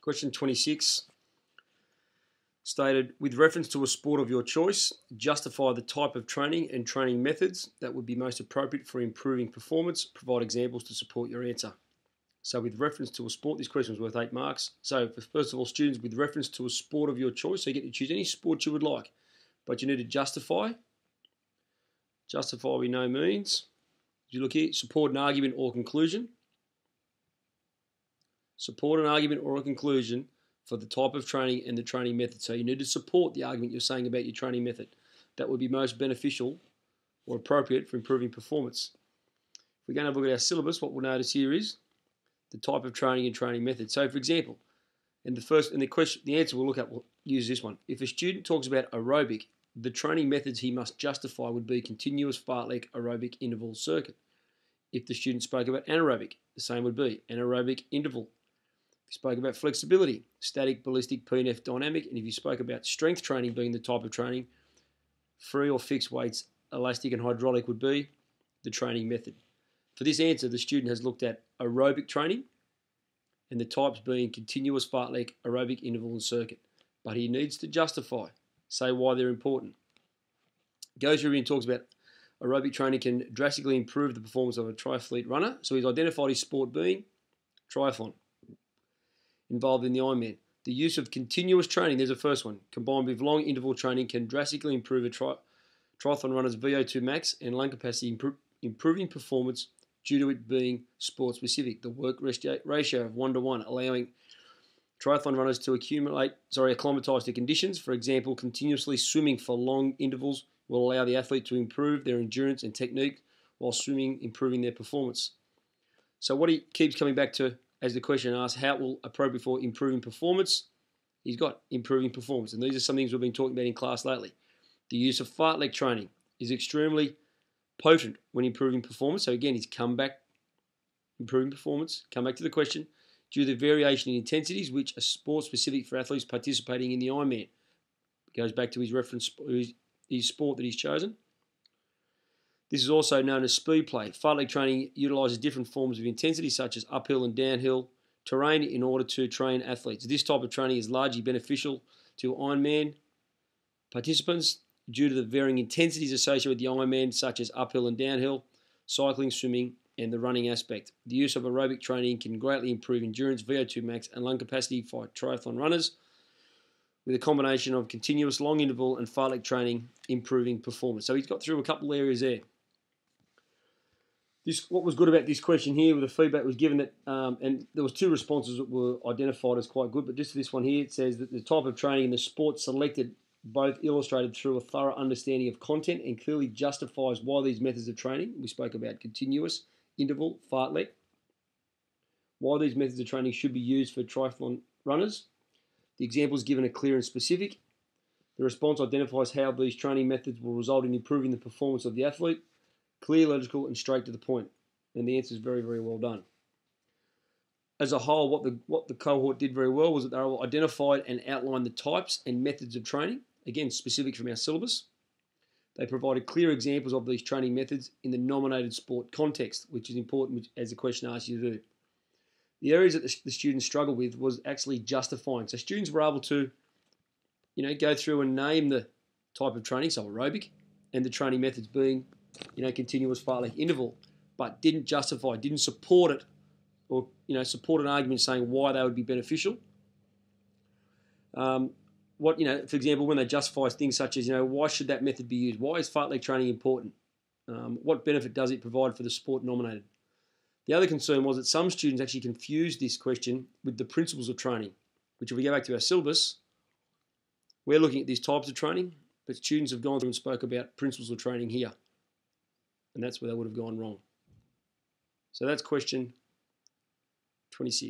Question 26 stated, with reference to a sport of your choice, justify the type of training and training methods that would be most appropriate for improving performance. Provide examples to support your answer. So with reference to a sport, this question was worth 8 marks. So first of all, students, with reference to a sport of your choice, so you get to choose any sport you would like, but you need to justify. Justify we know means, you look here, support an argument or conclusion. Support an argument or a conclusion for the type of training and the training method. So you need to support the argument you're saying about your training method. That would be most beneficial or appropriate for improving performance. If we're going to have a look at our syllabus, what we'll notice here is the type of training and training method. So for example, the answer we'll look at, we'll use this one. If a student talks about aerobic, the training methods he must justify would be continuous fartlek aerobic interval circuit. If the student spoke about anaerobic, the same would be anaerobic interval. If you spoke about flexibility, static, ballistic, PNF, dynamic, and if you spoke about strength training being the type of training, free or fixed weights, elastic and hydraulic would be the training method. For this answer, the student has looked at aerobic training and the types being continuous fartlek, aerobic interval and circuit. But he needs to justify, say why they're important. Goes through and talks about aerobic training can drastically improve the performance of a triathlete runner. So he's identified his sport being triathlon, involved in the Ironman. The use of continuous training, there's a first one, combined with long interval training can drastically improve a triathlon runner's VO2 max and lung capacity, improving performance due to it being sport specific. The work ratio of 1:1, allowing triathlon runners to acclimatise to conditions. For example, continuously swimming for long intervals will allow the athlete to improve their endurance and technique while swimming, improving their performance. So what he keeps coming back to, as the question asks, how it will appropriate for improving performance? He's got improving performance. And these are some things we've been talking about in class lately. The use of fartlek training is extremely potent when improving performance. So again, he's come back, improving performance, come back to the question, due to the variation in intensities, which are sport specific for athletes participating in the Ironman. It goes back to his reference, his sport that he's chosen. This is also known as speed play. Fartlek training utilises different forms of intensity, such as uphill and downhill terrain, in order to train athletes. This type of training is largely beneficial to Ironman participants due to the varying intensities associated with the Ironman, such as uphill and downhill, cycling, swimming, and the running aspect. The use of aerobic training can greatly improve endurance, VO2 max, and lung capacity for triathlon runners, with a combination of continuous long interval and fartlek training improving performance. So he's got through a couple of areas there. What was good about this question here, with the feedback was given that, and there was 2 responses that were identified as quite good, but just this one here, it says that the type of training and the sport selected both illustrated through a thorough understanding of content and clearly justifies why these methods of training, we spoke about continuous, interval, fartlek, why these methods of training should be used for triathlon runners. The examples given are clear and specific. The response identifies how these training methods will result in improving the performance of the athlete. Clear, logical, and straight to the point. And the answer is very, very well done. As a whole, what the cohort did very well was that they all identified and outlined the types and methods of training, again, specific from our syllabus. They provided clear examples of these training methods in the nominated sport context, which is important as the question asks you to do. The areas that the students struggled with was actually justifying. So students were able to, go through and name the type of training, so aerobic, and the training methods being, continuous fartlek interval, but didn't justify, didn't support it, or, support an argument saying why they would be beneficial. For example, when they justify things such as, why should that method be used? Why is fartlek training important? What benefit does it provide for the sport nominated? The other concern was that some students actually confused this question with the principles of training, which if we go back to our syllabus, we're looking at these types of training, but students have gone through and spoke about principles of training here. And that's where they would have gone wrong. So that's question 26.